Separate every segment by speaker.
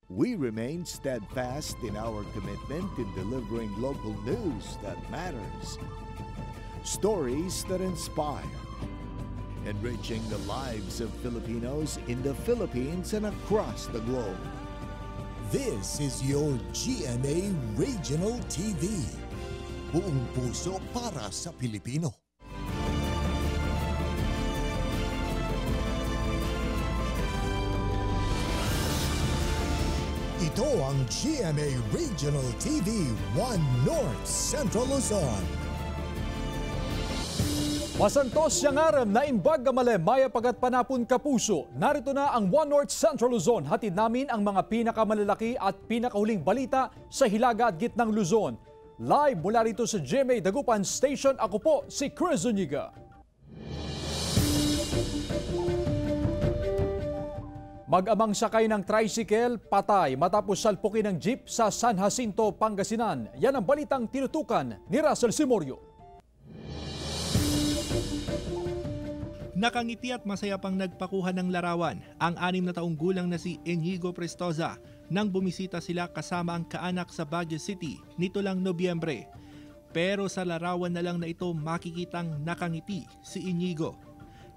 Speaker 1: We remain steadfast in our commitment in delivering local news that matters. Stories that inspire. Enriching the lives of Filipinos in the Philippines and across the globe.
Speaker 2: This is your GMA Regional TV. Buong puso para sa Pilipino. Ito ang GMA Regional TV 1 North Central Luzon.
Speaker 3: Masantos siyang aram na imbag gamale maya pagat panapon kapuso. Narito na ang One North Central Luzon. Hatid namin ang mga pinakamalalaki at pinakahuling balita sa Hilaga at Gitnang Luzon. Live mula rito sa GMA Dagupan Station, ako po si Chris Zuniga. Mag-amang sakay ng tricycle, patay matapos salpukin ng jeep sa San Jacinto, Pangasinan. Yan ang balitang tinutukan ni Russell Simorio.
Speaker 4: Nakangiti at masaya pang nagpakuha ng larawan ang 6 na taong gulang na si Inigo Prestoza nang bumisita sila kasama ang kaanak sa Baguio City nito lang Nobyembre. Pero sa larawan na lang na ito makikitang nakangiti si Inigo.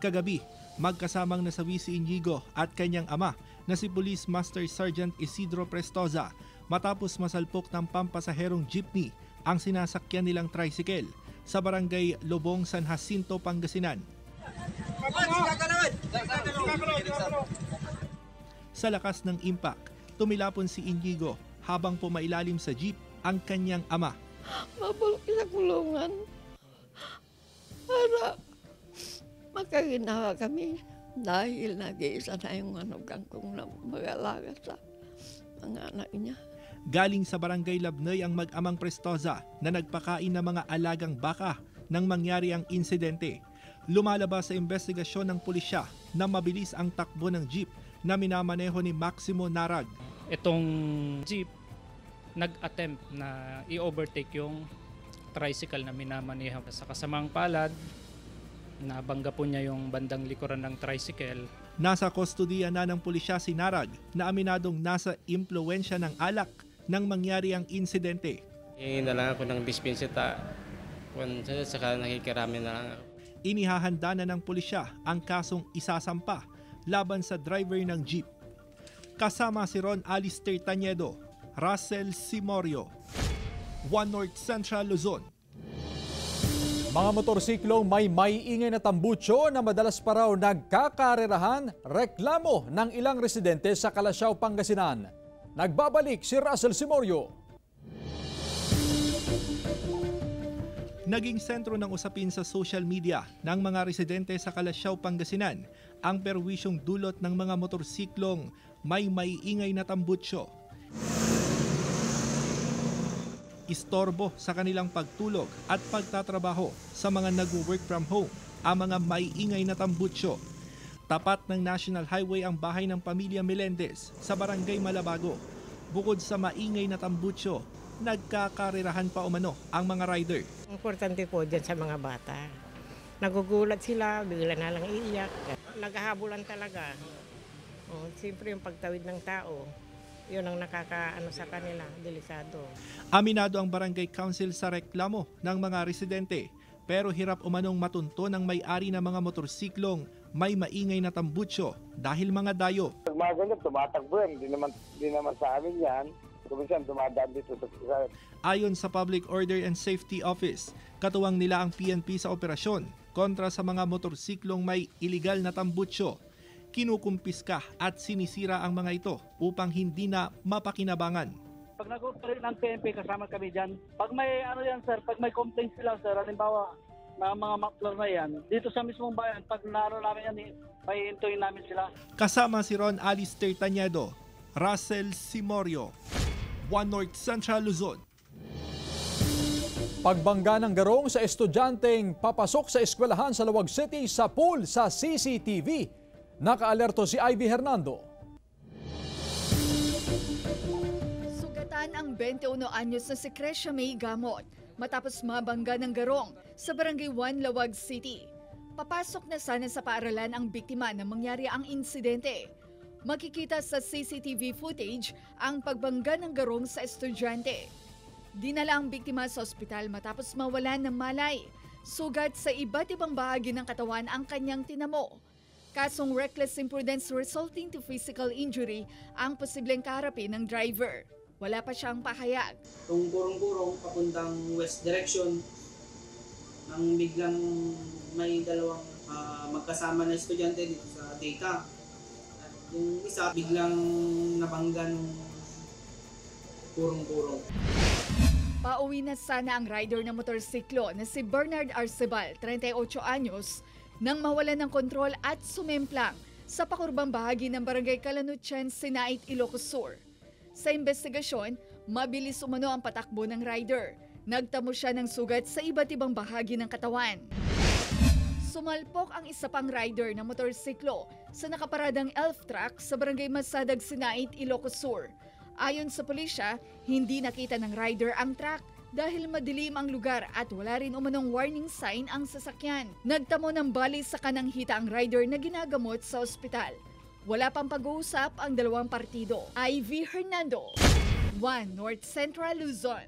Speaker 4: Kagabi, magkasamang nasawi si Inigo at kanyang ama na si Police Master Sergeant Isidro Prestoza matapos masalpok ng pampasaherong jeepney ang sinasakyan nilang tricycle sa barangay Lobong, San Jacinto, Pangasinan. Sa lakas ng impact, tumilapon si Inigo habang pumailalim sa jeep ang kanyang ama.
Speaker 5: Mabulok sa kulungan para makaginawa kami dahil nag-iisa na yung kong mag-alaga sa mga anak niya.
Speaker 4: Galing sa barangay Labnoy ang mag-amang Prestoza na nagpakain ng mga alagang baka nang mangyari ang insidente. Lumalabas sa investigasyon ng pulisya na mabilis ang takbo ng jeep na minamaneho ni Maximo Narag.
Speaker 6: Itong jeep nag-attempt na i-overtake yung tricycle na minamaneho. Sa kasamang palad, nabangga po niya yung bandang likuran ng tricycle.
Speaker 4: Nasa kustodiya na ng pulisya si Narag na aminadong nasa impluwensya ng alak nang mangyari ang insidente.
Speaker 7: Inalang ako ng dispensita saka nakikirami na lang ako.
Speaker 4: Inihahanda na ng pulisya ang kasong isasampa laban sa driver ng jeep. Kasama si Ron Alistair Tañedo, Russell Simorio, One North Central Luzon.
Speaker 3: Mga motorsiklong may maiingay na tambucho na madalas pa raw nagkakarerahan, reklamo ng ilang residente sa Calasiao, Pangasinan. Nagbabalik si Russell Simorio.
Speaker 4: Naging sentro ng usapin sa social media ng mga residente sa Calasiao, Pangasinan ang perwisyong dulot ng mga motorsiklong may maiingay na tambutsyo. Istorbo sa kanilang pagtulog at pagtatrabaho sa mga nag-work from home ang mga maiingay na tambutsyo. Tapat ng National Highway ang bahay ng pamilya Melendez sa Barangay Malabago. Bukod sa maingay na tambutsyo, nagkakarerahan pa umano ang mga rider.
Speaker 8: Importante po dyan sa mga bata. Nagugulat sila, bigla na lang iiyak. Naghahabulan talaga. Siyempre yung pagtawid ng tao, yun ang nakakaano sa kanila, delikado.
Speaker 4: Aminado ang barangay council sa reklamo ng mga residente, pero hirap umanong matunto ng may-ari ng mga motorsiklong may maingay na tambutsyo dahil mga dayo.
Speaker 9: Pag mga ganyan, tumatakbo yan. Di naman sa amin yan. Kuminsan dumadaan dito sa Israel.
Speaker 4: Ayon sa Public Order and Safety Office, katuwang nila ang PNP sa operasyon kontra sa mga motorsiklong may iligal na tambutsyo. Kinukumpiska at sinisira ang mga ito upang hindi na mapakinabangan.
Speaker 10: Pag nag-operate ng PNP, kasama kami dyan. Pag may pag may complaint sila sir, halimbawa na mga maklar na yan, dito sa mismong bayan, pag naroon namin yan, paiintuin namin sila. Kasama si Ron
Speaker 4: Alistair Tañedo, Russell Simorio, One North Central Luzon.
Speaker 3: Pagbangga ng garong sa estudyanteng papasok sa eskwelahan sa Lawag City sa pool sa CCTV. Nakaalerto si Ivy Hernando.
Speaker 11: Sugatan ang 21 anyos na si Crescia May Gamot matapos mabangga ng garong sa Barangay 1 Lawag City. Papasok na sana sa paaralan ang biktima nang mangyari ang insidente. Makikita sa CCTV footage ang pagbangga ng garong sa estudyante. Dinala ang biktima sa ospital matapos mawalan ng malay. Sugat sa iba't ibang bahagi ng katawan ang kanyang tinamo. Kasong reckless imprudence resulting to physical injury ang posibleng kaharapin ng driver. Wala pa siyang pahayag.
Speaker 12: Itong gurong-gurong papuntang west direction nang biglang may dalawang magkasama na estudyante dito sa data. At yung isa biglang nabangga ng gurong-gurong.
Speaker 11: Pauwi na sana ang rider ng motorsiklo na si Bernard Arcebal, 38 anyos, nang mawalan ng kontrol at sumemplang sa pakurbang bahagi ng Barangay Calanutyan, Sinait, Ilocos Sur. Sa investigasyon, mabilis umano ang patakbo ng rider. Nagtamo siya ng sugat sa iba't ibang bahagi ng katawan. Sumalpok ang isa pang rider ng motorsiklo sa nakaparadang elf truck sa Barangay Masadag, Sinait, Ilocos Sur. Ayon sa pulisya, hindi nakita ng rider ang truck dahil madilim ang lugar at wala rin umanong warning sign ang sasakyan. Nagtamo ng bali sa kanang hita ang rider na ginagamot sa ospital. Wala pang pag-uusap ang dalawang partido. Ivy Hernando, 1 North Central Luzon.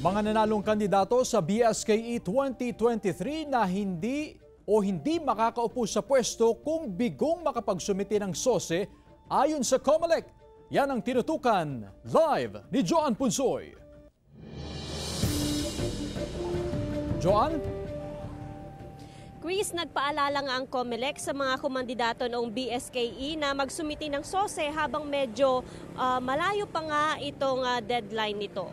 Speaker 3: Mga nanalong kandidato sa BSKE 2023 na hindi makakaupo sa pwesto kung bigong makapagsumite ng SOSE ayon sa COMELEC. Yan ang tinutukan live ni Joan Punsoy. Joan?
Speaker 13: Chris, nagpaalala nga ang COMELEC sa mga kumandidato noong BSKE na magsumiti ng SOSE habang medyo malayo pa nga itong deadline nito.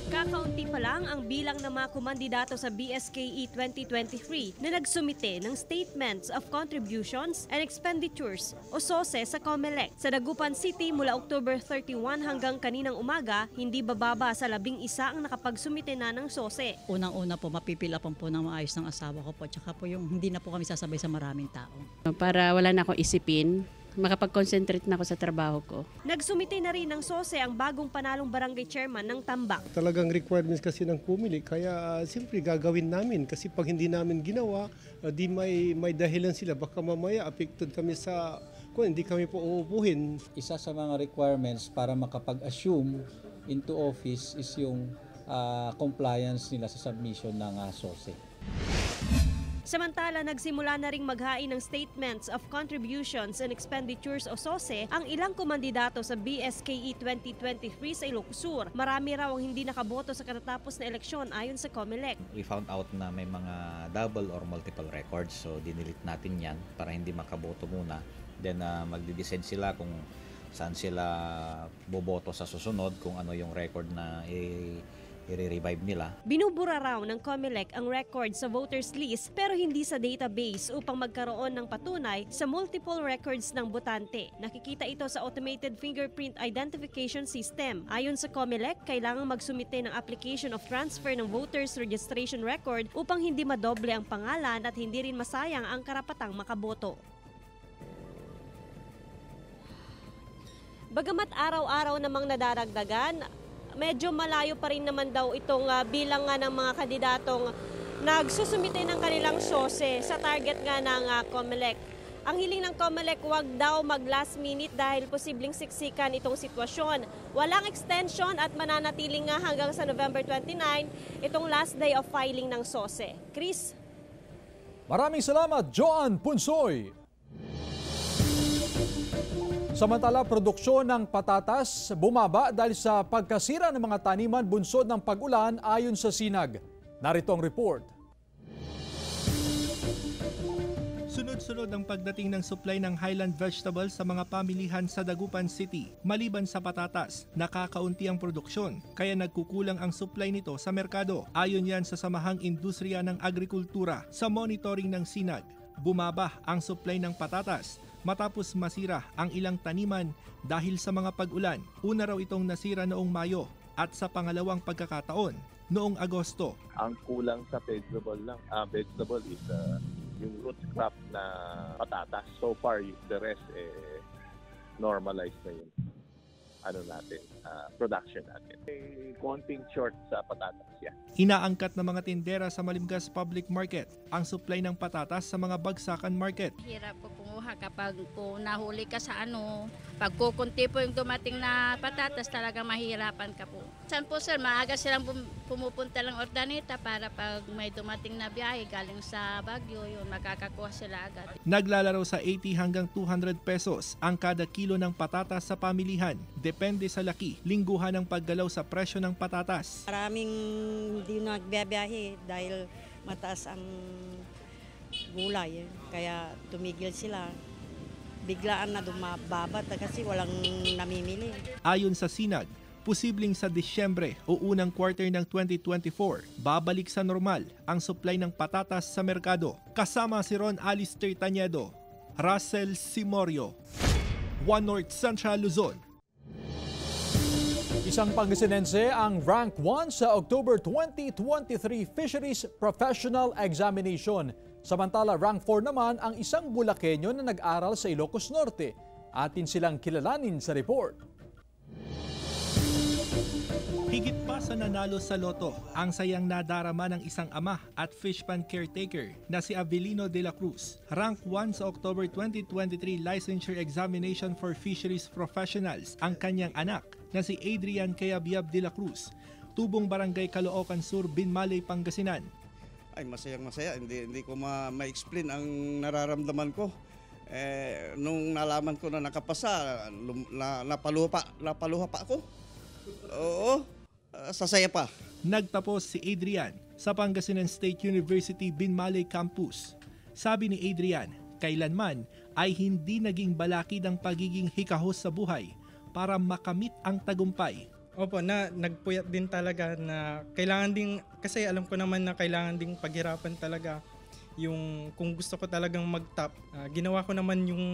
Speaker 13: Kakaunti pa lang ang bilang ng mga kumandidato sa BSKE 2023 na nagsumite ng Statements of Contributions and Expenditures o SOSE sa COMELEC. Sa Dagupan City mula October 31 hanggang kaninang umaga, hindi bababa sa 11 ang nakapagsumite na ng SOSE.
Speaker 14: Unang-una po, mapipila po ng maayos ng asawa ko po, tsaka po yung hindi na po kami sasabay sa maraming tao.
Speaker 15: Para wala na akong isipin, makapag-concentrate na ako sa trabaho ko.
Speaker 13: Nagsumite na rin ng SOSE ang bagong panalong barangay chairman ng Tambak.
Speaker 16: Talagang requirements kasi ng COMELEC, kaya siyempre gagawin namin kasi pag hindi namin ginawa, di may dahilan sila. Baka mamaya affected kami sa kung hindi kami po uupuhin.
Speaker 17: Isa sa mga requirements para makapag-assume into office is yung compliance nila sa submission ng SOSE.
Speaker 13: Samantala, nagsimula na ring maghain ng Statements of Contributions and Expenditures o SOSE ang ilang kumandidato sa BSKE 2023 sa Ilocos Sur. Marami raw ang hindi nakaboto sa katatapos na eleksyon ayon sa COMELEC.
Speaker 18: We found out na may mga double or multiple records, so dinilit natin yan para hindi makaboto muna. Then magde-decide sila kung saan sila boboto sa susunod, kung ano yung record na i-revive nila.
Speaker 13: Binubura raw ng COMELEC ang record sa voters list pero hindi sa database upang magkaroon ng patunay sa multiple records ng botante. Nakikita ito sa Automated Fingerprint Identification System. Ayon sa COMELEC, kailangang magsumite ng application of transfer ng voters registration record upang hindi madoble ang pangalan at hindi rin masayang ang karapatang makaboto. Bagamat araw-araw namang nadaragdagan, medyo malayo pa rin naman daw itong bilang nga ng mga kandidatong nagsusumite ng kanilang SOSE sa target nga ng COMELEC. Ang hiling ng COMELEC, wag daw mag last minute dahil posibleng siksikan itong sitwasyon. Walang extension at mananatiling nga hanggang sa November 29 itong last day of filing ng SOSE. Chris?
Speaker 3: Maraming salamat, Joan Punsoy. Samantala, produksyon ng patatas bumaba dahil sa pagkasira ng mga taniman bunsod ng pag-ulan ayon sa Sinag. Narito ang report.
Speaker 4: Sunod-sunod ang pagdating ng supply ng highland vegetables sa mga pamilihan sa Dagupan City. Maliban sa patatas, nakakaunti ang produksyon, kaya nagkukulang ang supply nito sa merkado. Ayon yan sa Samahang Industriya ng Agrikultura. Sa monitoring ng Sinag, bumaba ang supply ng patatas matapos masira ang ilang taniman dahil sa mga pag-ulan. Una raw itong nasira noong Mayo at sa pangalawang pagkakataon noong Agosto.
Speaker 19: Ang kulang sa vegetable is yung root crop na patatas. So far, the rest normalized na yun. production natin. May konting short sa patatas yan.
Speaker 4: Inaangkat ng mga tindera sa Malimgas Public Market ang supply ng patatas sa mga bagsakan market.
Speaker 20: Hirap po kumuha kapag nahuli ka sa pag kukunti po yung dumating na patatas, talaga mahirapan ka po. Saan po sir, maaga silang pumupunta lang Ordaneta para pag may dumating na biyahe galing sa Baguio, yun, makakakuha sila agad.
Speaker 4: Naglalaro sa 80 hanggang 200 pesos ang kada kilo ng patatas sa pamilihan. Depende sa laki, lingguhan ang paggalaw sa presyo ng patatas.
Speaker 21: Maraming hindi nagbiyahe dahil mataas ang gulay. Kaya tumigil sila. Biglaan na dumababat kasi walang namimili.
Speaker 4: Ayon sa Sinag, posibleng sa Disyembre o unang quarter ng 2024, babalik sa normal ang supply ng patatas sa merkado. Kasama si Ron Alistair Tañedo, Russell Simorio, One North Central Luzon.
Speaker 3: Isang Pangasinense ang Rank 1 sa October 2023 Fisheries Professional Examination. Samantala, Rank 4 naman ang isang Bulakenyo na nag-aral sa Ilocos Norte. Atin silang kilalanin sa report.
Speaker 4: Higit pa sa nanalo sa loto, ang sayang nadarama ng isang ama at fish pan caretaker na si Avelino de la Cruz. Rank 1 sa October 2023 Licensure Examination for Fisheries Professionals ang kanyang anak na si Adrian Cayabyab de la Cruz, tubong barangay Caloocan Sur, Binmaley, Pangasinan.
Speaker 22: Ay masayang-masaya, hindi ko ma-explain ang nararamdaman ko. Nung nalaman ko na nakapasa, napaluha pa ako. Oo, sasaya pa.
Speaker 4: Nagtapos si Adrian sa Pangasinan State University Binmaley Campus. Sabi ni Adrian, kailanman ay hindi naging balakid ang pagiging hikahos sa buhay para makamit ang tagumpay.
Speaker 23: Opo, nagpuyat din talaga na kailangan din, kasi alam ko naman na kailangan ding paghirapan talaga yung kung gusto ko talagang mag-top. Ginawa ko naman yung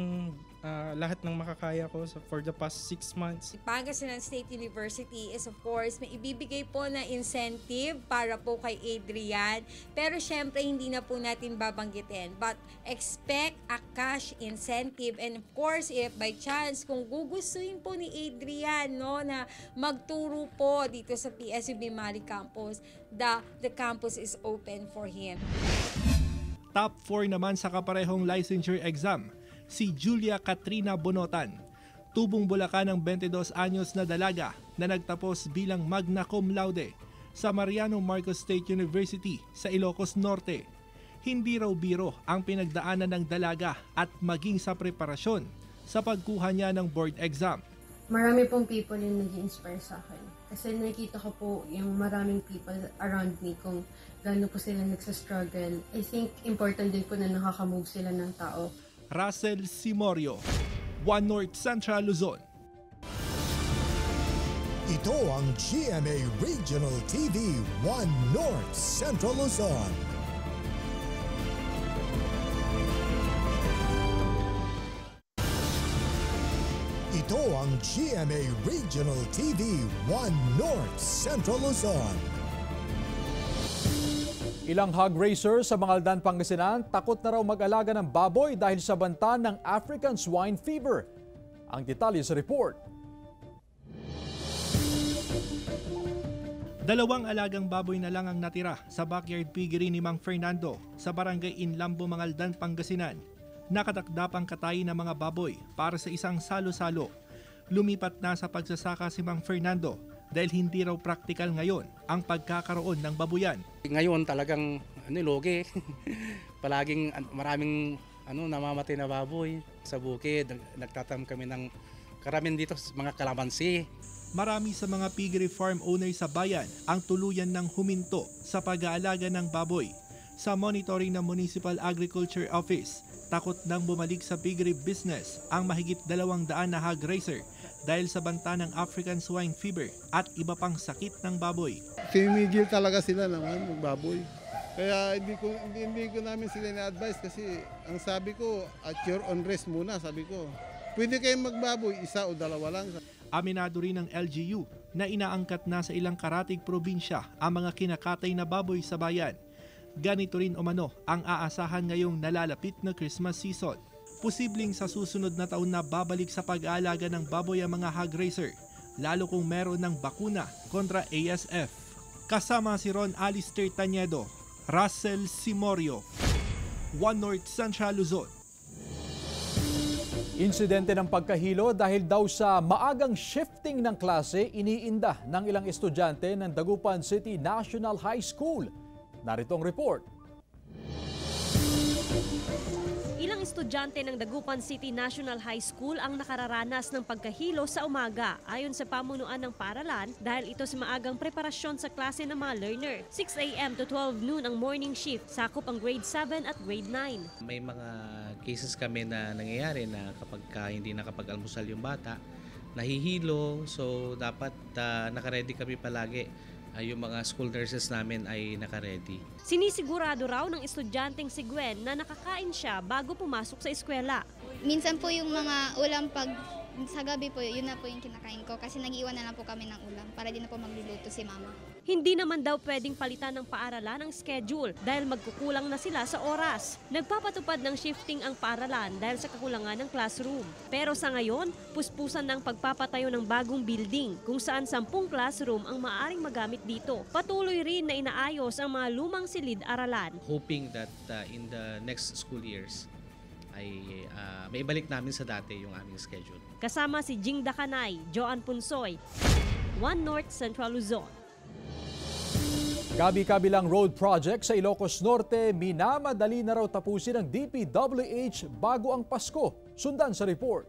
Speaker 23: lahat ng makakaya ko for the past 6 months.
Speaker 24: Pangasinan State University is of course may ibibigay po na incentive para po kay Adrian, pero syempre hindi na po natin babanggitin, but expect a cash incentive, and of course if by chance kung gugustuhin po ni Adrian na magturo po dito sa PSU Binmaley Campus, the campus is open for him.
Speaker 4: Top 4 naman sa kaparehong licensure exam, si Julia Katrina Bonotan, tubong Bulacan ng 22 anyos na dalaga na nagtapos bilang magna cum laude sa Mariano Marcos State University sa Ilocos Norte. Hindi raw biro ang pinagdaanan ng dalaga at maging sa preparasyon sa pagkuha niya ng board exam.
Speaker 25: Marami pong people yung nag-inspire sa akin. Kasi nakikita ko po yung maraming people around me kung gaano po sila nagsastruggle. I think important din po na nakakamove sila ng tao.
Speaker 4: Russell Simorio, One North Central Luzon.
Speaker 2: Ito ang GMA Regional TV One North Central Luzon. Ito ang GMA Regional TV One North Central Luzon.
Speaker 3: Ilang hog racers sa Mangaldan, Pangasinan takot na raw mag-alaga ng baboy dahil sa banta ng African swine fever. Ang detalye sa report.
Speaker 4: Dalawang alagang baboy na lang ang natira sa backyard piggery ni Mang Fernando sa barangay Inlambo, Mangaldan, Pangasinan. Nakatakda pang katayin ng mga baboy para sa isang salo-salo. Lumipat na sa pagsasaka si Mang Fernando dahil hindi raw praktikal ngayon ang pagkakaroon ng babuyan.
Speaker 26: Ngayon talagang lugi. Palaging maraming namamatay na baboy sa bukid. Nagtatam kami ng karamihan dito mga kalamansi.
Speaker 4: Marami sa mga piggery farm owners sa bayan ang tuluyan ng huminto sa pag-aalaga ng baboy. Sa monitoring ng Municipal Agriculture Office, takot nang bumalik sa piggery business ang mahigit 200 na hog racer dahil sa banta ng African swine fever at iba pang sakit ng baboy.
Speaker 27: Tinigil talaga sila naman magbaboy. Kaya hindi ko namin sila na-advise kasi ang sabi ko, at your own risk muna, sabi ko. Pwede kayong magbaboy, 1 o 2 lang.
Speaker 4: Aminado rin ng LGU na inaangkat na sa ilang karatig probinsya ang mga kinakatay na baboy sa bayan. Ganito rin umano ang aasahan ngayong nalalapit na Christmas season. Posibleng sa susunod na taon na babalik sa pag-aalaga ng baboy ang mga hog racer lalo kung meron ng bakuna kontra ASF. Kasama si Ron Alistair Tañedo, Russell Simorio, One North Central Luzon.
Speaker 3: Insidente ng pagkahilo dahil daw sa maagang shifting ng klase, iniinda ng ilang estudyante ng Dagupan City National High School. Narito ang report.
Speaker 13: Ilang estudyante ng Dagupan City National High School ang nakararanas ng pagkahilo sa umaga ayon sa pamunuan ng paaralan dahil ito sa maagang preparasyon sa klase ng mga learner. 6 a.m. to 12 noon ang morning shift, sakop ang grade 7 at grade 9.
Speaker 1: May mga cases kami na nangyayari na kapag hindi nakapag-almusal yung bata, nahihilo, so dapat nakaredy kami palagi. Yung mga school nurses namin ay nakaredy.
Speaker 13: Sinisigurado raw ng estudyanteng si Gwen na nakakain siya bago pumasok sa eskwela.
Speaker 5: Minsan po yung mga ulam pag sa gabi po, yun na po yung kinakain ko kasi nag-iwan na lang po kami ng ulam para di na po magluluto si mama.
Speaker 13: Hindi naman daw pwedeng palitan ng paaralan ang schedule dahil magkukulang na sila sa oras. Nagpapatupad ng shifting ang paaralan dahil sa kakulangan ng classroom. Pero sa ngayon, puspusan ng pagpapatayo ng bagong building kung saan 10 classroom ang maaaring magamit dito. Patuloy rin na inaayos ang mga lumang silid-aralan.
Speaker 1: Hoping that in the next school years, ay maibalik namin sa dati yung aming schedule.
Speaker 13: Kasama si Jing Dakanay, Joan Punsoy, One North Central Luzon.
Speaker 3: Kabi-kabilang road project sa Ilocos Norte, minamadali na raw tapusin ng DPWH bago ang Pasko. Sundan sa report.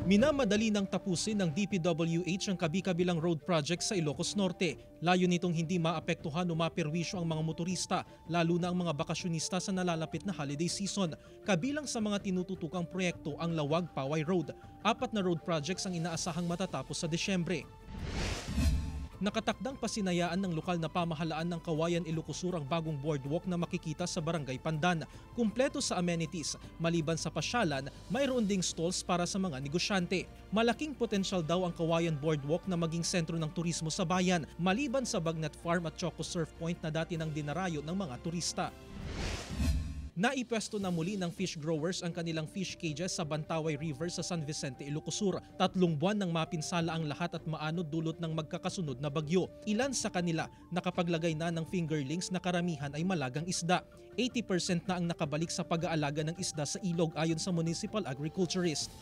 Speaker 4: Minamadali ng tapusin ng DPWH ang kabi-kabilang road project sa Ilocos Norte. Layo nitong hindi maapektuhan o mapirwisyo ang mga motorista, lalo na ang mga bakasyonista sa nalalapit na holiday season. Kabilang sa mga tinututukang proyekto ang Lawag Paway Road. 4 na road projects ang inaasahang matatapos sa Desyembre. Nakatakdang pasinayaan ng lokal na pamahalaan ng Kawayan Ilocos Sur ang bagong boardwalk na makikita sa Barangay Pandan. Kumpleto sa amenities, maliban sa pasyalan, mayroon ding stalls para sa mga negosyante. Malaking potensyal daw ang Kawayan Boardwalk na maging sentro ng turismo sa bayan, maliban sa Bagnet Farm at Choco Surf Point na dati nang dinarayo ng mga turista. Naipwesto na muli ng fish growers ang kanilang fish cages sa Bantaway River sa San Vicente, Ilocos Sur. 3 buwan nang mapinsala ang lahat at maanod dulot ng magkakasunod na bagyo. Ilan sa kanila nakapaglagay na ng fingerlings na karamihan ay malagang isda. 80% na ang nakabalik sa pag-aalaga ng isda sa ilog ayon sa municipal agriculturist.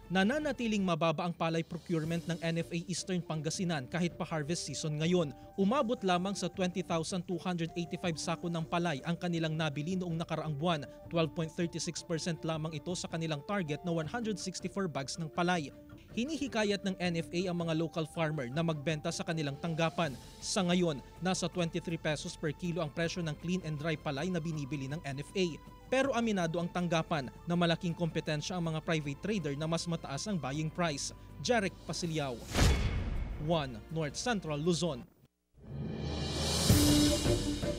Speaker 4: Nananatiling mababa ang palay procurement ng NFA Eastern Pangasinan kahit pa harvest season ngayon. Umabot lamang sa 20,285 sako ng palay ang kanilang nabili noong nakaraang buwan. 12.36% lamang ito sa kanilang target na 164 bags ng palay. Hinihikayat ng NFA ang mga local farmer na magbenta sa kanilang tanggapan. Sa ngayon, nasa 23 pesos per kilo ang presyo ng clean and dry palay na binibili ng NFA. Pero aminado ang tanggapan na malaking kompetensya ang mga private trader na mas mataas ang buying price. Jarek Pasiliao, One North Central Luzon.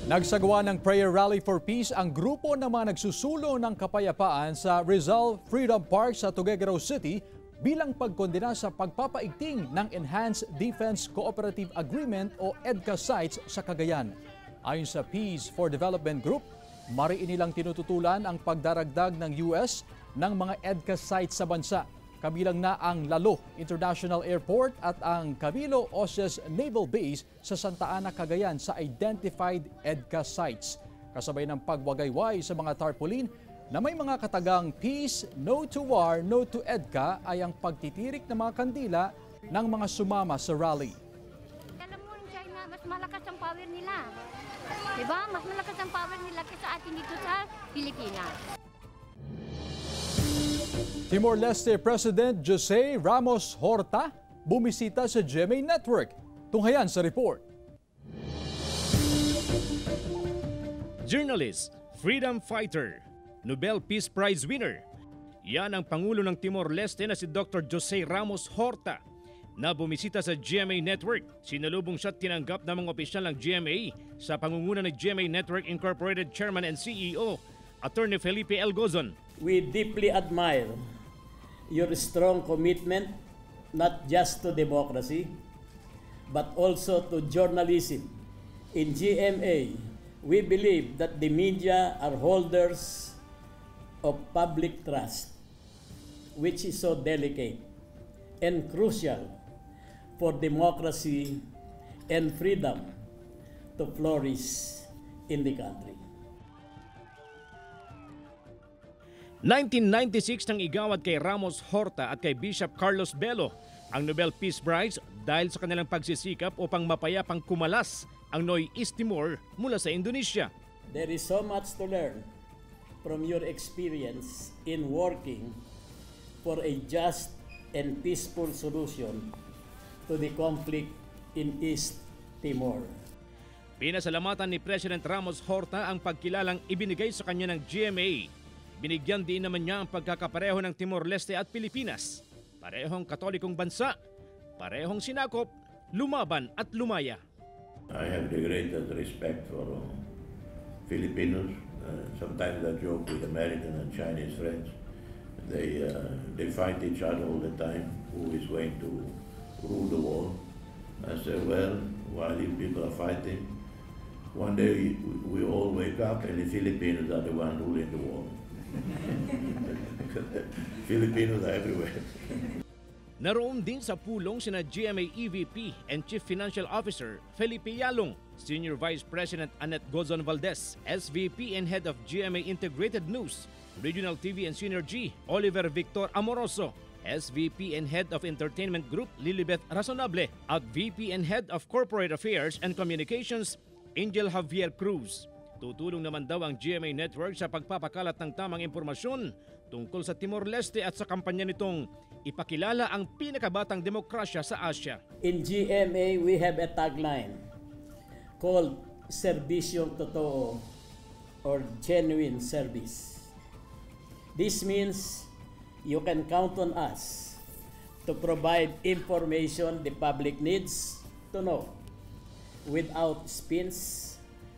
Speaker 3: Nagsagawa ng prayer rally for peace ang grupo ng mga nagsusulong ng kapayapaan sa Rizal Freedom Park sa Tuguegarao City bilang pagkondena sa pagpapaigting ng Enhanced Defense Cooperative Agreement o EDCA sites sa Cagayan. Ayon sa Peace for Development Group, mariin nilang tinututulan ang pagdaragdag ng US ng mga EDCA sites sa bansa. Kabilang na ang Lalo International Airport at ang Camilo Oses Naval Base sa Santa Ana, Cagayan sa identified EDCA sites. Kasabay ng pagwagayway sa mga tarpaulin na may mga katagang Peace, No to War, No to EDCA ay ang pagtitirik ng mga kandila ng mga sumama sa rally.
Speaker 6: Alam mo, China, mas malakas ang power nila. Diba? Mas malakas ang power nila kaysa atin dito sa Pilipinas.
Speaker 3: Timor-Leste President Jose Ramos Horta bumisita sa GMA Network. Tunghayan sa report.
Speaker 7: Journalist, freedom fighter, Nobel Peace Prize winner. Yan ang Pangulo ng Timor-Leste na si Dr. Jose Ramos Horta na bumisita sa GMA Network. Sinalubong siya at tinanggap ng mga opisyal ng GMA sa pangunguna ng GMA Network Incorporated Chairman and CEO, Attorney Felipe L. Gozon.
Speaker 8: We deeply admire your strong commitment not just to democracy but also to journalism. In GMA, we believe that the media are holders of public trust. which is so delicate and crucial for democracy and freedom to flourish in the country.
Speaker 7: 1996 nang igawad kay Ramos Horta at kay Bishop Carlos Bello ang Nobel Peace Prize dahil sa kanilang pagsisikap upang mapayapang kumalas ang Noy East Timor mula sa Indonesia.
Speaker 8: There is so much to learn from your experience in working for a just and peaceful solution to the conflict in East Timor.
Speaker 7: Pinasalamatan ni President Ramos Horta ang pagkilalang ibinigay sa kanya ng GMA. Binigyan din naman niya ang pagkakapareho ng Timor-Leste at Pilipinas. Parehong katolikong bansa, parehong sinakop, lumaban at lumaya.
Speaker 9: I have the greatest respect for Filipinos. Sometimes I joke with American and Chinese friends. They fight each other all the time. Who is going to rule the world? I say, well, while you people are fighting, one day we all wake up and the Filipinos are the one ruling the world. Filipinos are everywhere.
Speaker 7: Naroon din sa pulong sina GMA EVP and Chief Financial Officer Felipe Yalong, Senior Vice President Annette Gozon Valdez, SVP and Head of GMA Integrated News, Regional TV and Synergy, Oliver Victor Amoroso, SVP and Head of Entertainment Group Lilibeth Razonable, at VP and Head of Corporate Affairs and Communications Angel Javier Cruz. Tutulong naman daw ang GMA Network sa pagpapakalat ng tamang impormasyon tungkol sa Timor-Leste at sa kampanya nitong ipakilala ang pinakabatang demokrasya sa Asia.
Speaker 8: In GMA, we have a tagline called Servisyong Totoo or Genuine Service. This means you can count on us to provide information the public needs to know without spins,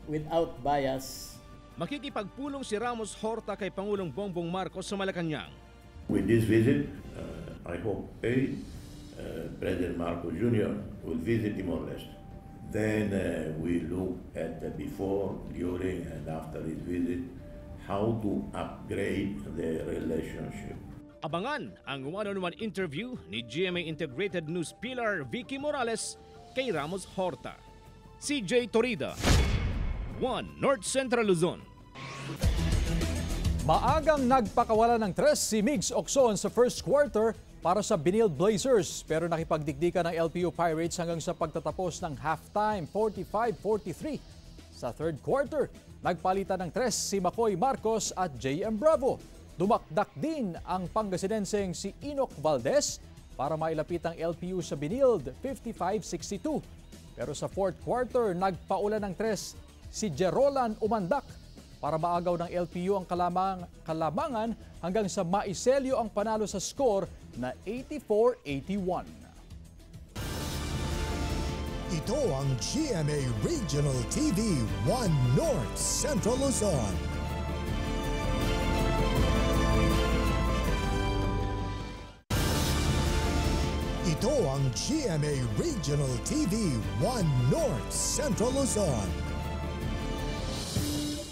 Speaker 8: without bias.
Speaker 7: Makikipagpulong si Ramos Horta kay Pangulong Bongbong Marcos sa Malacanang.
Speaker 9: With this visit, I hope President Marcos Jr. will visit Timor-Leste. Then we look at the before, during, and after his visit, how to upgrade the relationship.
Speaker 7: Abangan ang one-on-one interview ni GMA Integrated News Pillar Vicky Morales kay Ramos Horta. CJ Torida, 1 North Central Luzon.
Speaker 3: Maagang nagpakawala ng 3 si Migs Ocson sa first quarter para sa Benil Blazers, pero nakipagdikdikan ng LPU Pirates hanggang sa pagtatapos ng halftime 45-43. Sa third quarter, nagpalitan ng 3 si Makoy Marcos at JM Bravo. Dumakdak din ang Pangasinenseng si Enoch Valdez para mailapit ang LPU sa Benilde 55-62. Pero sa fourth quarter, nagpaulan ng 3 si Jerolan Umandak para maagaw ng LPU ang kalamangan hanggang sa maiselyo ang panalo sa score na 84-81.
Speaker 2: Ito ang GMA Regional TV 1 North Central Luzon. Ito ang GMA Regional TV 1 North Central Luzon.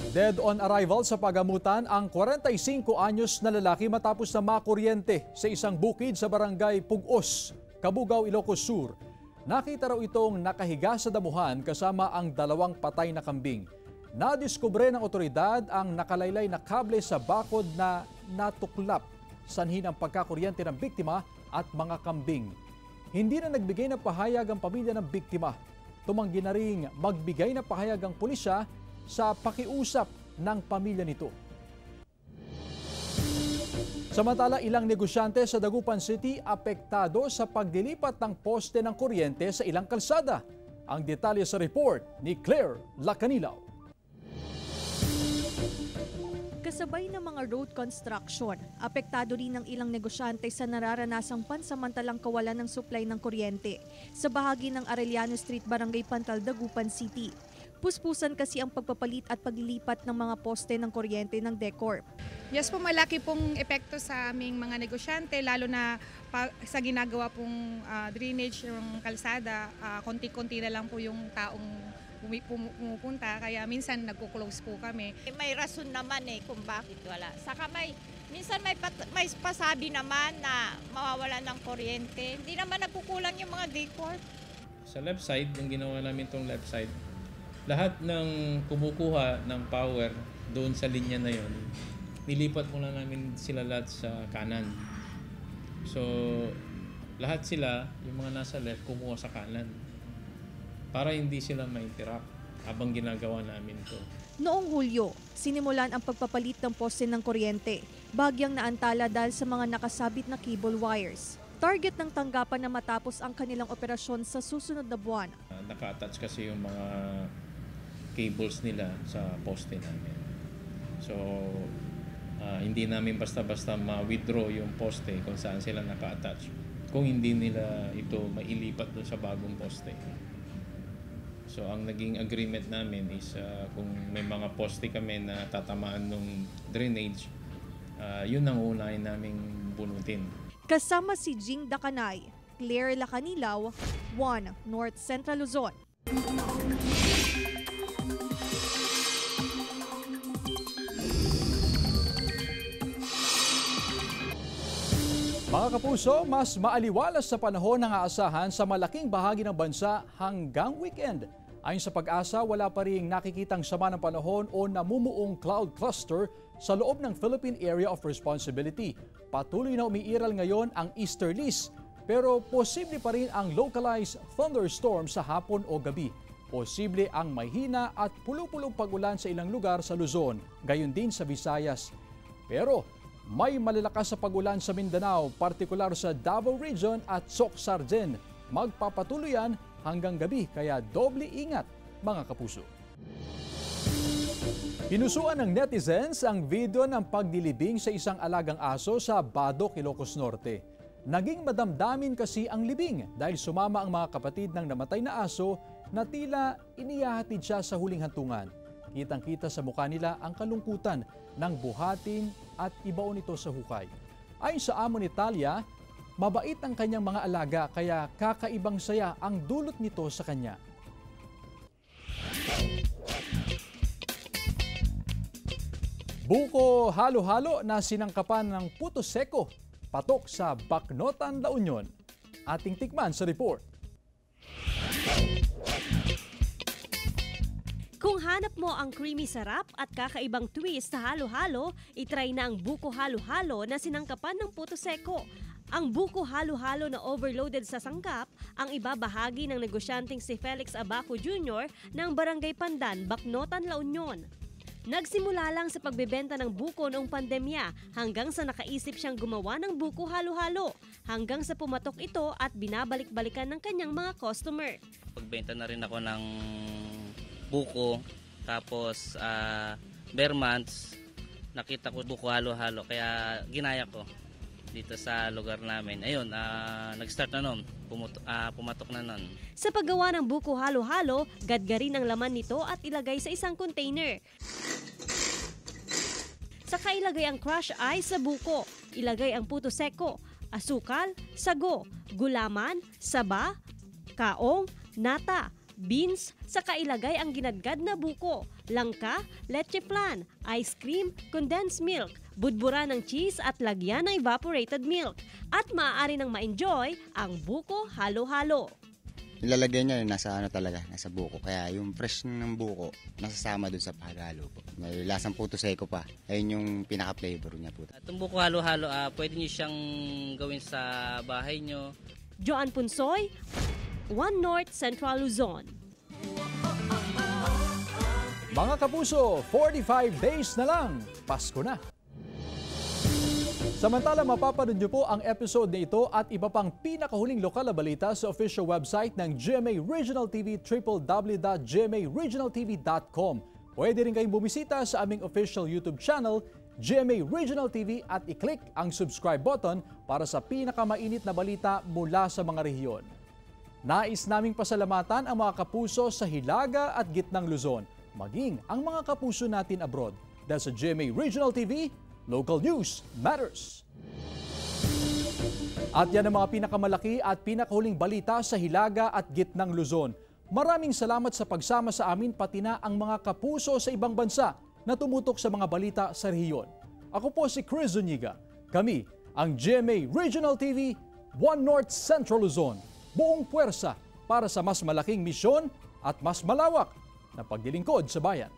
Speaker 3: Dead on arrival sa pagamutan ang 45 anyos na lalaki matapos na makuryente sa isang bukid sa barangay Pugos, Cabugao, Ilocos Sur. Nakita raw itong nakahiga sa damuhan kasama ang 2 patay na kambing. Nadiskubre ng otoridad ang nakalaylay na kable sa bakod na natuklap, sanhin ang pagkakuryente ng biktima at mga kambing. Hindi na nagbigay ng pahayag ang pamilya ng biktima. Tumanggi na ring magbigay ng pahayag ang pulisya sa pakiusap ng pamilya nito. Samantala, ilang negosyante sa Dagupan City apektado sa pagdilipat ng poste ng kuryente sa ilang kalsada. Ang detalye sa report ni Claire Lacanilaw.
Speaker 10: Kasabay ng mga road construction, apektado rin ng ilang negosyante sa nararanasang pansamantalang kawalan ng supply ng kuryente sa bahagi ng Arellano Street, Barangay Pantal, Dagupan City. Puspusan kasi ang pagpapalit at paglilipat ng mga poste ng kuryente ng DECORP.
Speaker 11: Yes po, malaki pong epekto sa aming mga negosyante, lalo na sa ginagawa pong drainage ng kalsada. Konti-konti na lang po yung taong pumupunta, kaya minsan nagko-close po kami.
Speaker 12: May rason naman kung bakit wala. Saka may Minsan may pasabi naman na mawawalan ng kuryente. Hindi naman nagkukulang yung mga decor.
Speaker 14: Sa left side, yung ginawa namin itong left side, lahat ng kumukuha ng power doon sa linya na yon, nilipat muna namin sila lahat sa kanan. So, lahat sila, yung mga nasa left, kumuha sa kanan. Para hindi sila ma-interrupt habang ginagawa namin ito.
Speaker 10: Noong Hulyo, sinimulan ang pagpapalit ng poste ng kuryente. Bagyang naantala dahil sa mga nakasabit na cable wires. Target ng tanggapan na matapos ang kanilang operasyon sa susunod na buwan.
Speaker 14: Naka-attach kasi yung mga cables nila sa poste namin. So, hindi namin basta-basta ma-withdraw yung poste kung saan sila naka-attach. Kung hindi nila ito mailipat doon sa bagong poste. So ang naging agreement namin is kung may mga poste kami na tatamaan ng drainage, yun ang unahin naming bunutin.
Speaker 10: Kasama si Jing Dakanay, Claire Lacanilaw, 1 North Central Luzon.
Speaker 3: Mga kapuso, mas maaliwalas sa panahon ng aasahan sa malaking bahagi ng bansa hanggang weekend. Ayon sa Pag-asa, wala pa ring nakikitang sama ng panahon o namumuong cloud cluster sa loob ng Philippine Area of Responsibility. Patuloy na umiiral ngayon ang easterlies, pero posible pa rin ang localized thunderstorm sa hapon o gabi. Posible ang mahina at pulupulong pag-ulan sa ilang lugar sa Luzon, gayon din sa Visayas. Pero may malalakas sa pag-ulan sa Mindanao, partikular sa Davao Region at Soc-Sargen. Magpapatuloy yan hanggang gabi, kaya doble ingat mga kapuso. Pinusuan ng netizens ang video ng pagdilibing sa isang alagang aso sa Bado, Ilocos Norte. Naging madamdamin kasi ang libing dahil sumama ang mga kapatid ng namatay na aso na tila inihahatid siya sa huling hantungan. Kitang-kita sa mukha nila ang kalungkutan ng buhatin at ibaon nito sa hukay. Ayon sa amo ni Talia, mabait ang kanyang mga alaga kaya kakaibang saya ang dulot nito sa kanya. Buko halo-halo na sinangkapan ng puto seko, patok sa Bacnotan, La Union. Ating tikman sa report.
Speaker 13: Kung hanap mo ang creamy sarap at kakaibang twist sa halo-halo, itry na ang buko halo-halo na sinangkapan ng puto seko. Ang buko halo-halo na overloaded sa sangkap ang ibabahagi ng negosyanteng si Felix Abaco Jr. ng Barangay Pandan, Bacnotan, La Union. Nagsimula lang sa pagbebenta ng buko noong pandemya hanggang sa nakaisip siyang gumawa ng buko halo-halo hanggang sa pumatok ito at binabalik-balikan ng kanyang mga customer.
Speaker 15: Pagbenta na rin ako ng buko, tapos bare months, nakita ko buko halo-halo kaya ginaya ko dito sa lugar namin. Ayun, nag-start na nun, pumatok na nun.
Speaker 13: Sa paggawa ng buko halo-halo, gadgarin ang laman nito at ilagay sa isang container. Saka ilagay ang crushed ice sa buko, ilagay ang puto seko, asukal, sago, gulaman, saba, kaong, nata, beans, saka ilagay ang ginadgad na buko, langka, leche flan, ice cream, condensed milk, budbura ng cheese at lagyan ng evaporated milk. At maaari nang ma-enjoy ang buko halo-halo.
Speaker 16: Nilalagay niya nasa talaga, nasa buko. Kaya yung fresh ng buko, nasasama dun sa halo po. May lasang puto seko pa. Ayun yung pinaka-flavor niya po.
Speaker 15: Itong buko halo-halo, pwede niyo siyang gawin sa bahay niyo.
Speaker 13: Joan Punsoy, 1 North Central Luzon.
Speaker 3: Mga kapuso, 45 days na lang, Pasko na. Samantala, mapapanood niyo po ang episode na ito at iba pang pinakahuling lokal na balita sa official website ng GMA Regional TV, www.gmaregionaltv.com. Pwede rin kayong bumisita sa aming official YouTube channel, GMA Regional TV, at i-click ang subscribe button para sa pinakamainit na balita mula sa mga rehiyon. Nais naming pasalamatan ang mga kapuso sa Hilaga at Gitnang Luzon, maging ang mga kapuso natin abroad. Dahil sa GMA Regional TV, local news matters. At yan ang mga pinakamalaki at pinakahuling balita sa Hilaga at Gitnang Luzon. Maraming salamat sa pagsama sa amin, pati na ang mga kapuso sa ibang bansa na tumutok sa mga balita sa rehiyon. Ako po si Chris Zuniga. Kami ang GMA Regional TV 1 North Central Luzon. Buong puwersa para sa mas malaking misyon at mas malawak na paglilingkod sa bayan.